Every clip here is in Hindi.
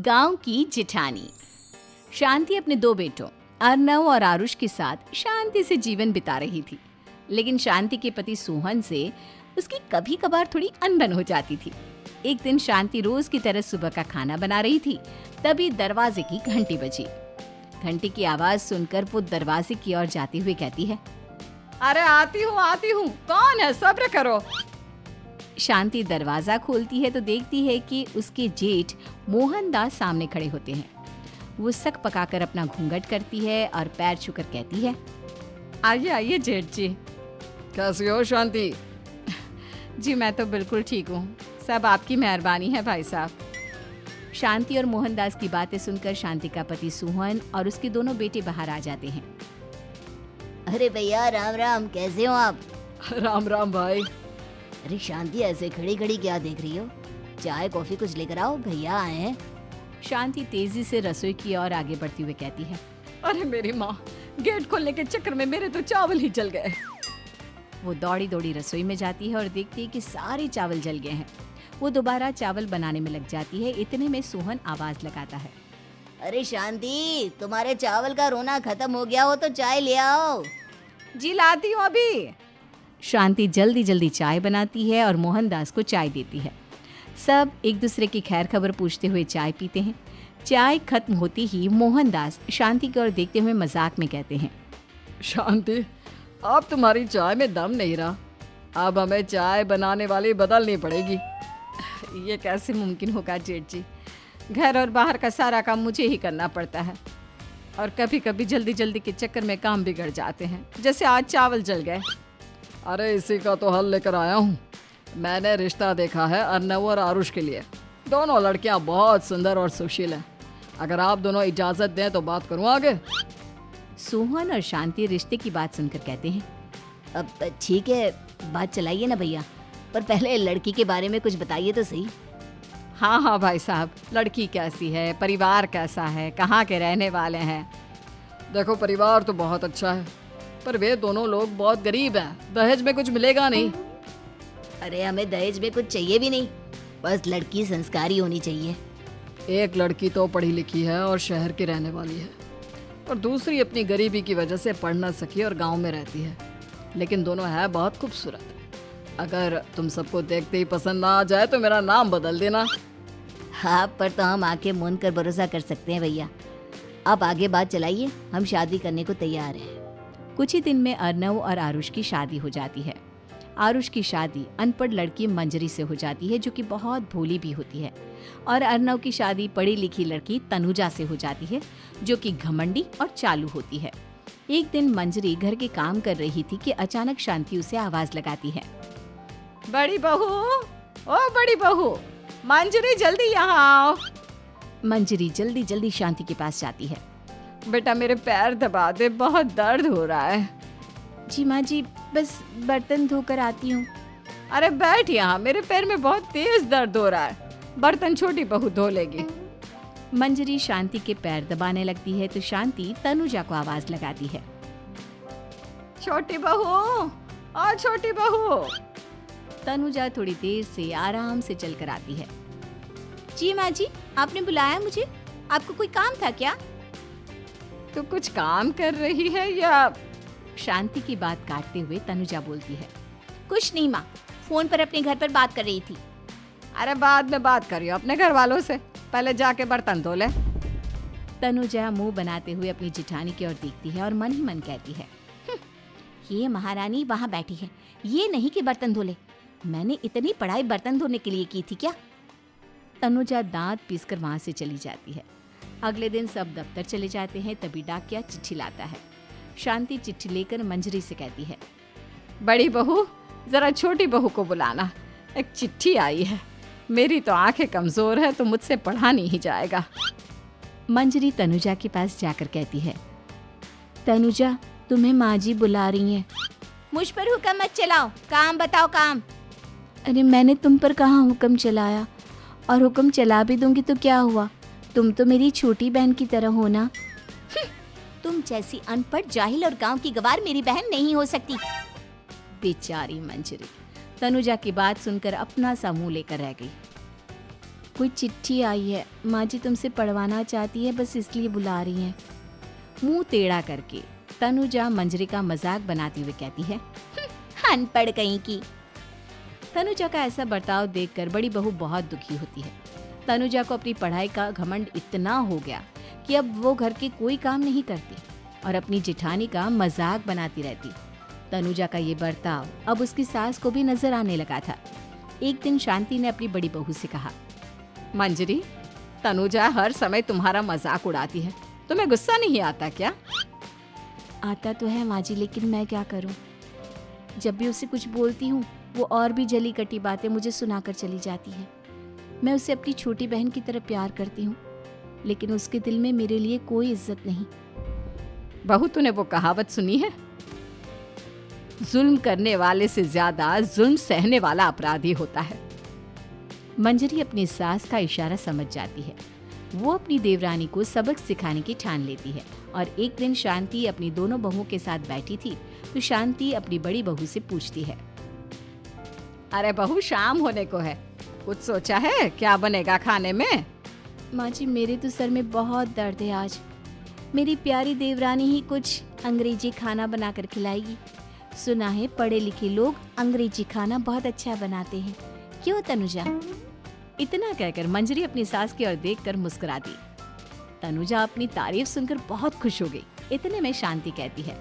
गांव की जिठानी। शांति अपने दो बेटों अर्नव और आरुष के साथ शांति से जीवन बिता रही थी, लेकिन शांति के पति सोहन से उसकी कभी कभार थोड़ी अनबन हो जाती थी। एक दिन शांति रोज की तरह सुबह का खाना बना रही थी, तभी दरवाजे की घंटी बजी। घंटी की आवाज सुनकर वो दरवाजे की ओर जाते हुए कहती है, अरे आती हूँ, कौन है, सब्र करो। शांति दरवाजा खोलती है तो देखती है कि उसके जेठ मोहनदास सामने खड़े होते हैं। वो सक पकाकर अपना घूंघट करती है और पैर छूकर कहती है, आइए आइए जेठ जी। कैसी हो शांति? जी मैं तो बिल्कुल ठीक हूँ, सब आपकी मेहरबानी है भाई साहब। शांति और मोहनदास की बातें सुनकर शांति का पति सोहन और उसके दोनों बेटे बाहर आ जाते हैं। अरे भैया राम राम, कैसे हो आप? राम राम भाई। अरे शांति, ऐसे खड़ी खड़ी क्या देख रही हो? चाय कॉफी कुछ लेकर आओ, भैया आए हैं। शांति तेजी से रसोई की ओर आगे बढ़ती हुई कहती है, अरे मेरी माँ, गेट खोलने के चक्कर में मेरे तो चावल ही जल गए। वो दौड़ी दौड़ी रसोई में जाती है और देखती है कि सारे चावल जल गए हैं। वो दोबारा चावल बनाने में लग जाती है। इतने में सोहन आवाज लगाता है, अरे शांति, तुम्हारे चावल का रोना खत्म हो गया हो तो चाय ले आओ। जी लाती हूँ अभी। शांति जल्दी जल्दी चाय बनाती है और मोहनदास को चाय देती है। सब एक दूसरे की खैर खबर पूछते हुए चाय पीते हैं। चाय खत्म होती ही मोहनदास शांति की ओर देखते हुए मजाक में कहते हैं, शांति, अब तुम्हारी चाय में दम नहीं रहा, अब हमें चाय बनाने वाली बदलनी पड़ेगी। ये कैसे मुमकिन होगा जेठ जी, घर और बाहर का सारा काम मुझे ही करना पड़ता है और कभी कभी जल्दी जल्दी के चक्कर में काम बिगड़ जाते हैं, जैसे आज चावल जल गए। अरे इसी का तो हल लेकर आया हूँ। मैंने रिश्ता देखा है अर्नव और आरुष के लिए। दोनों लड़कियाँ बहुत सुंदर और सुशील हैं। अगर आप दोनों इजाज़त दें तो बात करूँ आगे। सोहन और शांति रिश्ते की बात सुनकर कहते हैं, अब ठीक है, बात चलाइए ना भैया, पर पहले लड़की के बारे में कुछ बताइए तो सही। हाँ हाँ भाई साहब, लड़की कैसी है, परिवार कैसा है, कहाँ के रहने वाले हैं? देखो, परिवार तो बहुत अच्छा है, पर वे दोनों लोग बहुत गरीब हैं। दहेज में कुछ मिलेगा नहीं। अरे हमें दहेज में कुछ चाहिए भी नहीं, बस लड़की संस्कारी होनी चाहिए। एक लड़की तो पढ़ी लिखी है और शहर की रहने वाली है, और दूसरी अपनी गरीबी की वजह से पढ़ ना सकी और गांव में रहती है, लेकिन दोनों है बहुत खूबसूरत। अगर तुम सबको देखते ही पसंद ना आ जाए तो मेरा नाम बदल देना। हाँ, पर तो हम आंखें मूंद कर भरोसा कर सकते हैं भैया। आप आगे बात चलाइए, हम शादी करने को तैयार हैं। कुछ ही दिन में अर्नव और आरुष की शादी हो जाती है। आरुष की शादी अनपढ़ लड़की मंजरी से हो जाती है, जो कि बहुत भोली भी होती है, और अर्नव की शादी पढ़ी लिखी लड़की तनुजा से हो जाती है, जो कि घमंडी और चालू होती है। एक दिन मंजरी घर के काम कर रही थी कि अचानक शांति उसे आवाज लगाती है, बड़ी बहू, ओ बड़ी बहू, मंजरी जल्दी यहाँ आओ। मंजरी जल्दी जल्दी शांति के पास जाती है। बेटा मेरे पैर दबा दे, बहुत दर्द हो रहा है। जी माँ जी, बस बर्तन धोकर आती हूँ। अरे बैठ यहाँ, मेरे पैर में बहुत तेज दर्द हो रहा है, बर्तन छोटी बहू धो लेगी। मंजरी शांति के पैर दबाने लगती है तो शांति तनुजा को आवाज लगाती है, छोटी बहू, ओ छोटी बहू। तनुजा थोड़ी देर से आराम से चलकर आती है। जी माँ जी, आपने बुलाया मुझे, आपको कोई काम था क्या? तू कुछ काम कर रही है या? शांति की बात काटते हुए तनुजा बोलती है, कुछ नहीं माँ, फोन पर अपने घर पर बात कर रही थी। अरे बाद में बात करियो अपने घर वालों से, पहले जाके बर्तन धो ले। तनुजा मुंह बनाते हुए अपनी जिठानी की ओर देखती है और मन ही मन कहती है, ये महारानी वहाँ बैठी है, ये नहीं कि बर्तन धो ले। मैंने इतनी पढ़ाई बर्तन धोने के लिए की थी क्या? तनुजा दांत पीसकर वहां से चली जाती है। अगले दिन सब दफ्तर चले जाते हैं, तभी डाकिया चिट्ठी लाता है। शांति चिट्ठी लेकर मंजरी से कहती है, बड़ी बहू, जरा छोटी बहू को बुलाना, एक चिट्ठी आई है। मेरी तो आंखें कमजोर है तो मुझसे पढ़ा नहीं जाएगा। मंजरी तनुजा के पास जाकर कहती है, तनुजा, तुम्हें माँ जी बुला रही हैं। मुझ पर हुक्म मत चलाओ, काम बताओ काम। अरे मैंने तुम पर कहाँ हुक्म चलाया, और हुक्म चला भी दूंगी तो क्या हुआ, तुम तो मेरी छोटी बहन की तरह हो ना। तुम जैसी अनपढ़, जाहिल और गांव की गवार मेरी बहन नहीं हो सकती। बेचारी मंजरी तनुजा की बात सुनकर अपना सा मुंह लेकर रह गई। कोई चिट्ठी आई है, माँ जी तुमसे पढ़वाना चाहती है, बस इसलिए बुला रही हैं। मुंह टेढ़ा करके तनुजा मंजरी का मजाक बनाती हुए कहती है, अनपढ़ कहीं की। तनुजा का ऐसा बर्ताव देखकर बड़ी बहू बहुत दुखी होती है। तनुजा को अपनी पढ़ाई का घमंड इतना हो गया कि अब वो घर के कोई काम नहीं करती और अपनी जेठानी का मजाक बनाती रहती। तनुजा का ये बर्ताव अब उसकी सास को भी नजर आने लगा था। एक दिन शांति ने अपनी बड़ी बहू से कहा, मंजरी, तनुजा हर समय तुम्हारा मजाक उड़ाती है, तुम्हें गुस्सा नहीं आता क्या? आता तो है माँ जी, लेकिन मैं क्या करूँ। जब भी उसे कुछ बोलती हूँ वो और भी जली कटी बातें मुझे सुनाकर चली जाती है। मैं उसे अपनी छोटी बहन की तरह प्यार करती हूँ, लेकिन उसके दिल में मेरे लिए कोई इज्जत नहीं। बहू, तूने वो कहावत सुनी है, जुल्म करने वाले से ज्यादा जुल्म सहने वाला अपराधी होता है। मंजरी अपनी सास का इशारा समझ जाती है। वो अपनी देवरानी को सबक सिखाने की ठान लेती है और एक दिन शांति अपनी दोनों बहुओं के साथ बैठी थी तो शांति अपनी बड़ी बहू से पूछती है, अरे बहू, शाम होने को है, कुछ सोचा है क्या बनेगा खाने में? माँ जी, मेरे तो सर में बहुत दर्द है आज। मेरी प्यारी देवरानी ही कुछ अंग्रेजी खाना बनाकर खिलाएगी। सुना है पढ़े लिखे लोग अंग्रेजी खाना बहुत अच्छा बनाते हैं, क्यों तनुजा? इतना कहकर मंजरी अपनी सास की ओर देखकर मुस्कुरा दी। तनुजा अपनी तारीफ सुनकर बहुत खुश हो गई। इतने में शांति कहती है,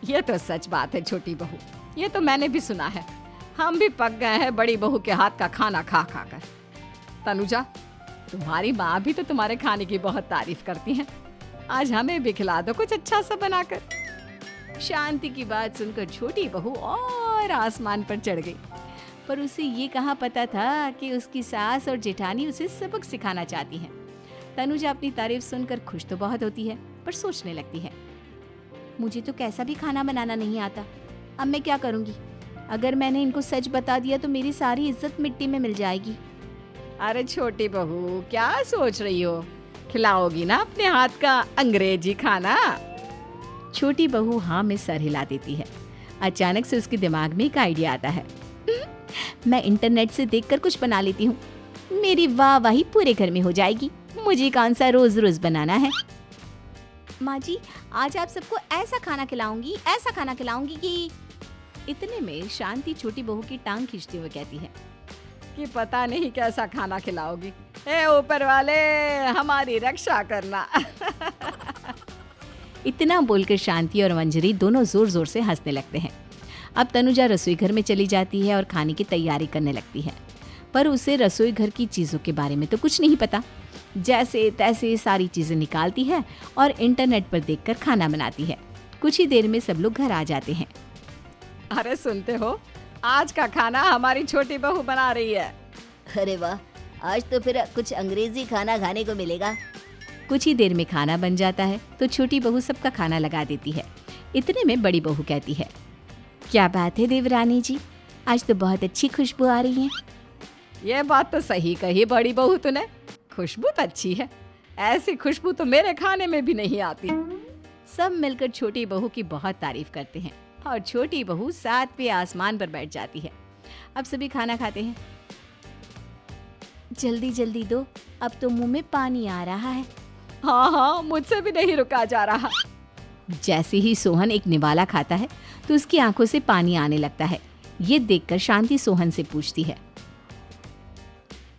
ये तो सच बात है छोटी बहू, ये तो मैंने भी सुना है। हम भी पक गए हैं बड़ी बहू के हाथ का खाना खा खा कर। तनुजा, तुम्हारी माँ भी तो तुम्हारे खाने की बहुत तारीफ करती हैं। आज हमें भी खिला दो कुछ अच्छा सा बनाकर। शांति की बात सुनकर छोटी बहू और आसमान पर चढ़ गई, पर उसे ये कहाँ पता था कि उसकी सास और जेठानी उसे सबक सिखाना चाहती हैं। तनुजा अपनी तारीफ सुनकर खुश तो बहुत होती है, पर सोचने लगती है, मुझे तो कैसा भी खाना बनाना नहीं आता। अब मैं क्या करूँगी? अगर मैंने इनको सच बता दिया तो मेरी सारी इज्जत मिट्टी में मिल जाएगी। अरे छोटी बहू, क्या सोच रही हो? खिलाओगी ना अपने हाथ का अंग्रेजी खाना? छोटी बहू हाँ में सर हिला देती है। अचानक से उसके दिमाग में एक आइडिया आता है। मैं इंटरनेट से देखकर कुछ बना लेती हूँ, मेरी वाहवाही पूरे घर में हो जाएगी। मुझे कौन सा रोज रोज बनाना है। माँ जी, आज आप सबको ऐसा खाना खिलाऊंगी कि। इतने में शांति छोटी बहू की टांग खींचते हुए कहती है कि पता नहीं कैसा खाना खिलाओगी। ए ऊपर वाले, हमारी रक्षा करना। इतना बोलकर शांति और मंजरी दोनों जोर जोर से हंसने लगते हैं। अब तनुजा रसोई घर में चली जाती है और खाने की तैयारी करने लगती है, पर उसे रसोई घर की चीज़ों के बारे में तो कुछ नहीं पता। जैसे तैसे सारी चीज़ें निकालती है और इंटरनेट पर देखकर खाना बनाती है। कुछ ही देर में सब लोग घर आ जाते हैं। अरे सुनते हो, आज का खाना हमारी छोटी बहू बना रही है। अरे वाह, आज तो फिर कुछ अंग्रेजी खाना खाने को मिलेगा। कुछ ही देर में खाना बन जाता है तो छोटी बहू सबका खाना लगा देती है। इतने में बड़ी बहू कहती है, क्या बात है देवरानी जी, आज तो बहुत अच्छी खुशबू आ रही है। ये बात तो सही कही बड़ी बहू तूने, खुशबू तो अच्छी है। ऐसी खुशबू तो मेरे खाने में भी नहीं आती। सब मिलकर छोटी बहू की बहुत तारीफ करते हैं और छोटी बहू 7वें आसमान पर बैठ जाती है। अब सभी खाना खाते हैं। जल्दी जल्दी दो, अब तो मुंह में पानी आ रहा है। हाँ, मुझसे भी नहीं रुका जा रहा। जैसे ही सोहन एक निवाला खाता है तो उसकी आंखों से पानी आने लगता है। ये देखकर शांति सोहन से पूछती है,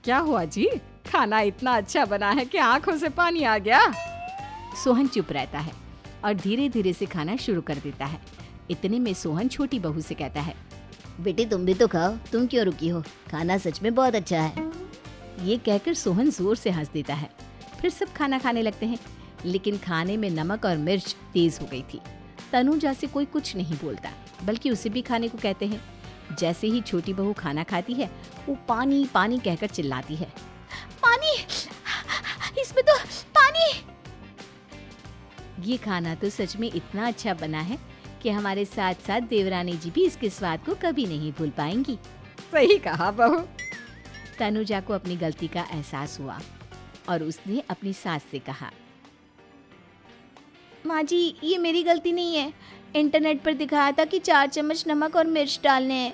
क्या हुआ जी, खाना इतना अच्छा बना है कि आंखों से पानी आ गया? सोहन चुप रहता है और धीरे धीरे से खाना शुरू कर देता है। इतने में सोहन छोटी बहू से कहता है, बेटी तुम भी तो खाओ, तुम क्यों रुकी हो? खाना सच में बहुत अच्छा है। ये कहकर सोहन जोर से हंस देता है। फिर सब खाना खाने लगते हैं, लेकिन खाने में नमक और मिर्च तेज हो गई थी। तनुजा से कोई कुछ नहीं बोलता, बल्कि उसे भी खाने को कहते हैं। जैसे ही छोटी बहू खाना खाती है वो पानी पानी कहकर चिल्लाती है, पानी, इसमें तो पानी। ये खाना तो सच में इतना अच्छा बना है कि हमारे साथ साथ देवरानी जी भी इसके स्वाद को कभी नहीं भूल पाएंगी। सही कहा बहू। तनुजा को अपनी गलती का एहसास हुआ और उसने अपनी सास से कहा, माँ जी ये मेरी गलती नहीं है, इंटरनेट पर दिखाया था कि 4 चम्मच नमक और मिर्च डालने हैं।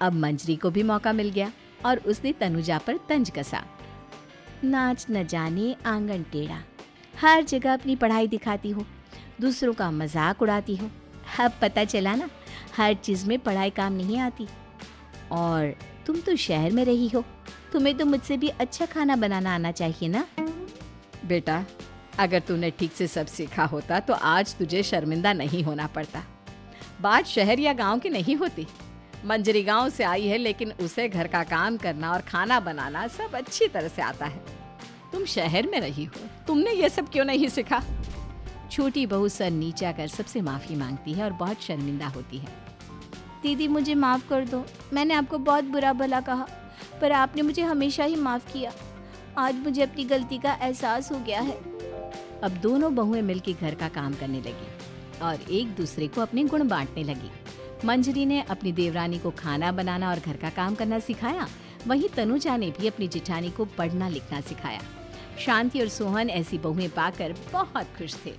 अब मंजरी को भी मौका मिल गया और उसने तनुजा पर तंज कसा। नाच न जाने आंगन टेढ़ा, हर जगह अपनी पढ़ाई दिखाती हो, दूसरों का मजाक उड़ाती हो। अब पता चला ना, हर चीज़ में पढ़ाई काम नहीं आती। और तुम तो शहर में रही हो, तुम्हें तो मुझसे भी अच्छा खाना बनाना आना चाहिए ना। बेटा, अगर तूने ठीक से सब सीखा होता तो आज तुझे शर्मिंदा नहीं होना पड़ता। बात शहर या गांव की नहीं होती। मंजरी गांव से आई है, लेकिन उसे घर का काम करना और खाना बनाना सब अच्छी तरह से आता है। तुम शहर में रही हो, तुमने ये सब क्यों नहीं सीखा? छोटी बहू सर नीचा कर सबसे माफ़ी मांगती है और बहुत शर्मिंदा होती है। दीदी मुझे माफ़ कर दो, मैंने आपको बहुत बुरा भला कहा, पर आपने मुझे हमेशा ही माफ़ किया। आज मुझे अपनी गलती का एहसास हो गया है। अब दोनों बहुएं मिलकर घर का काम करने लगी और एक दूसरे को अपने गुण बांटने लगी। मंजरी ने अपनी देवरानी को खाना बनाना और घर का काम करना सिखाया, वहीं तनुजा ने भी अपनी जिठानी को पढ़ना लिखना सिखाया। शांति और सोहन ऐसी बहुएं पाकर बहुत खुश थे।